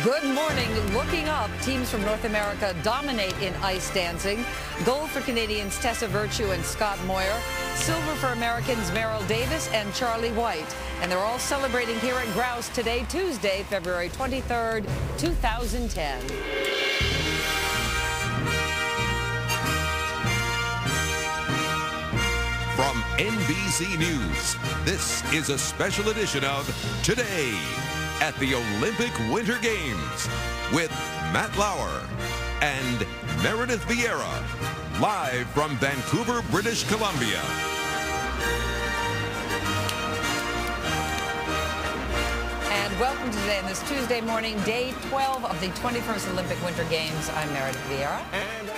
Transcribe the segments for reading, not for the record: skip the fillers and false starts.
Good morning. Looking up, teams from North America dominate in ice dancing. Gold for Canadians Tessa Virtue and Scott Moyer. Silver for Americans Merrill Davis and Charlie White. And they're all celebrating here at Grouse today, Tuesday, February 23rd, 2010. From NBC News, this is a special edition of Today at the Olympic Winter Games with Matt Lauer and Meredith Vieira, live from Vancouver, British Columbia. And welcome to today on this Tuesday morning, day 12 of the 21st Olympic Winter Games. I'm Meredith Vieira. And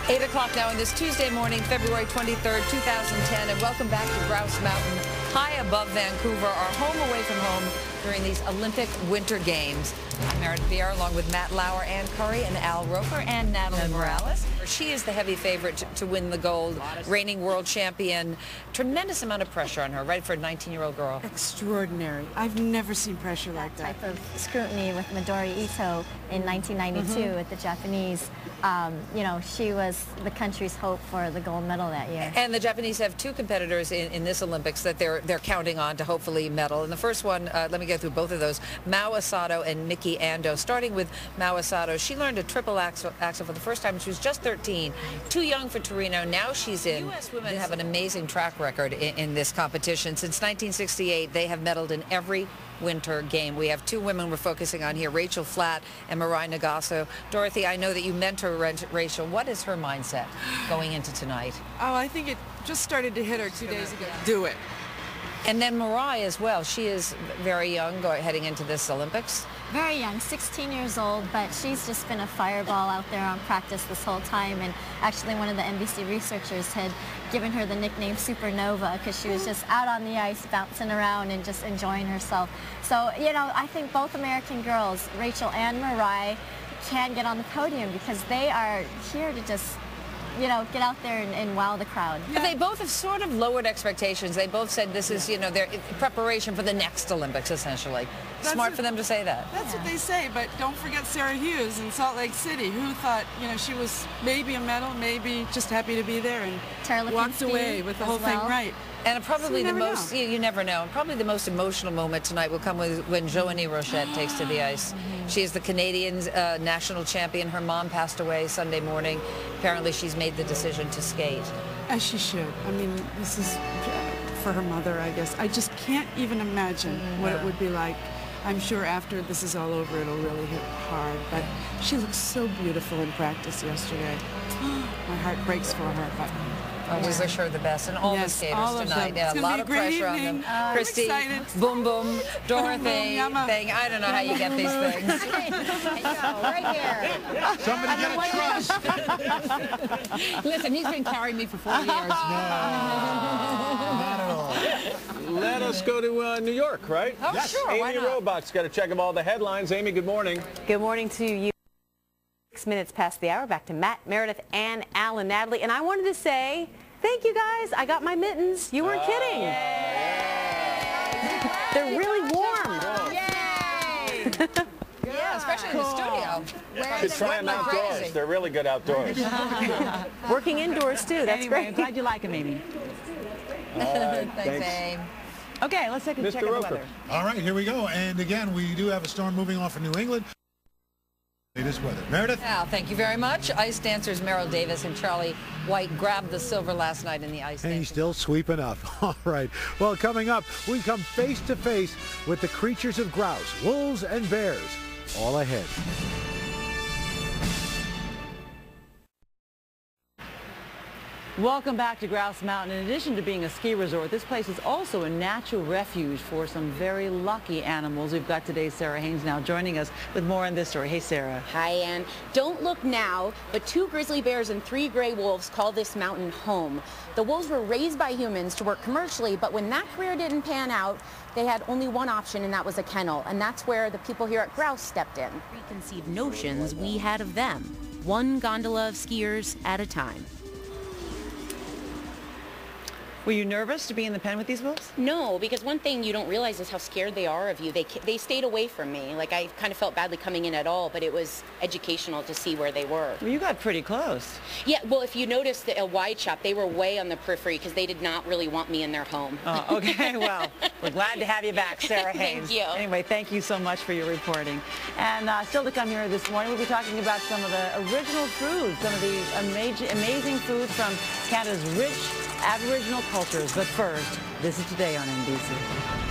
8 o'clock now on this Tuesday morning, February 23rd, 2010, and welcome back to Grouse Mountain, high above Vancouver, our home away from home during these Olympic Winter Games. I'm Meredith Vieira, along with Matt Lauer, Ann Curry, and Al Roker, and Natalie Morales. She is the heavy favorite to win the gold, reigning world champion. Tremendous amount of pressure on her, right, for a 19-year-old girl. Extraordinary. I've never seen pressure like that. Type of scrutiny with Midori Ito in 1992 at the Japanese. You know, she was the country's hope for the gold medal that year. And the Japanese have two competitors in this Olympics that they're counting on to hopefully medal. And the first one, let me go through both of those, Mao Asato and Miki Ando. Starting with Mao Asato, she learned a triple axel for the first time when she was just 13. Too young for Torino. Now she's in. U.S. women have an amazing track record in this competition. Since 1968, they have medaled in every winter game. We have two women we're focusing on here, Rachel Flatt and Mirai Nagasu. Dorothy, I know that you mentor Rachel. What is her mindset going into tonight? Oh, I think it just started to hit her 2 days ago. Do it. And then Mirai as well. She is very young heading into this Olympics. Very young, 16 years old, but she's just been a fireball out there on practice this whole time. And actually one of the NBC researchers had given her the nickname Supernova because she was just out on the ice bouncing around and just enjoying herself. So, you know, I think both American girls, Rachel and Mirai, can get on the podium because they are here to just, you know, get out there and wow the crowd. But they both have sort of lowered expectations. They both said this is, you know, their preparation for the next Olympics, essentially. Smart for them to say that. That's what they say, but don't forget Sarah Hughes in Salt Lake City, who thought, you know, she was maybe a medal, maybe just happy to be there, and walked away with the whole thing right. And probably the most, you never know, and probably the most emotional moment tonight will come when Joan and takes to the ice. She is the Canadian national champion. Her mom passed away Sunday morning. Apparently she's made the decision to skate. As she should. I mean, this is for her mother, I guess. I just can't even imagine what it would be like. I'm sure after this is all over, it'll really hit hard. But she looked so beautiful in practice yesterday. My heart breaks for her. But we wish her the best, and all the skaters tonight. Yeah, a lot of pressure on them. Christy, Boom Boom, Dorothy, I don't know how you get these things. Right here. Somebody get a truss. Listen, he's been carrying me for 4 years. No, not at all. let us go to New York, right? Oh, yes. Sure. Amy Robach's got a check of all the headlines. Amy, good morning. Good morning to you. 6 minutes past the hour. Back to Matt, Meredith, Ann, Al, and Natalie. And I wanted to say, thank you guys. I got my mittens. You weren't kidding. They're really warm. Yay! Yeah, especially in the studio. You should try them outdoors. They're really good outdoors. Working indoors, too. That's anyway, great. glad you like them, Amy. Thanks, Abe. Okay, let's take a check of the weather. All right, here we go. And again, we do have a storm moving off of New England. Latest weather. Meredith? Al, thank you very much. Ice dancers Merrill Davis and Charlie White grabbed the silver last night in the ice And dancing. he's still sweeping up. All right. Well, coming up, we come face to face with the creatures of grouse, wolves and bears. All ahead. Welcome back to Grouse Mountain. In addition to being a ski resort, this place is also a natural refuge for some very lucky animals. We've got today's Sarah Haynes now joining us with more on this story. Hey, Sarah. Hi, Ann. Don't look now, but 2 grizzly bears and 3 gray wolves call this mountain home. The wolves were raised by humans to work commercially, but when that career didn't pan out, they had only one option, and that was a kennel. And that's where the people here at Grouse stepped in. Preconceived notions we had of them, one gondola of skiers at a time. Were you nervous to be in the pen with these wolves? No, because one thing you don't realize is how scared they are of you. They stayed away from me. Like, I kind of felt badly coming in at all, but it was educational to see where they were. Well, you got pretty close. Yeah, well, if you notice a wide shot, they were way on the periphery because they did not really want me in their home. Oh, okay. Well, we're glad to have you back, Sarah Haynes. Thank you. Anyway, thank you so much for your reporting. And still to come here this morning, we'll be talking about some of the original foods, some of the amazing foods from Canada's rich Aboriginal cultures. But first, this is Today on NBC.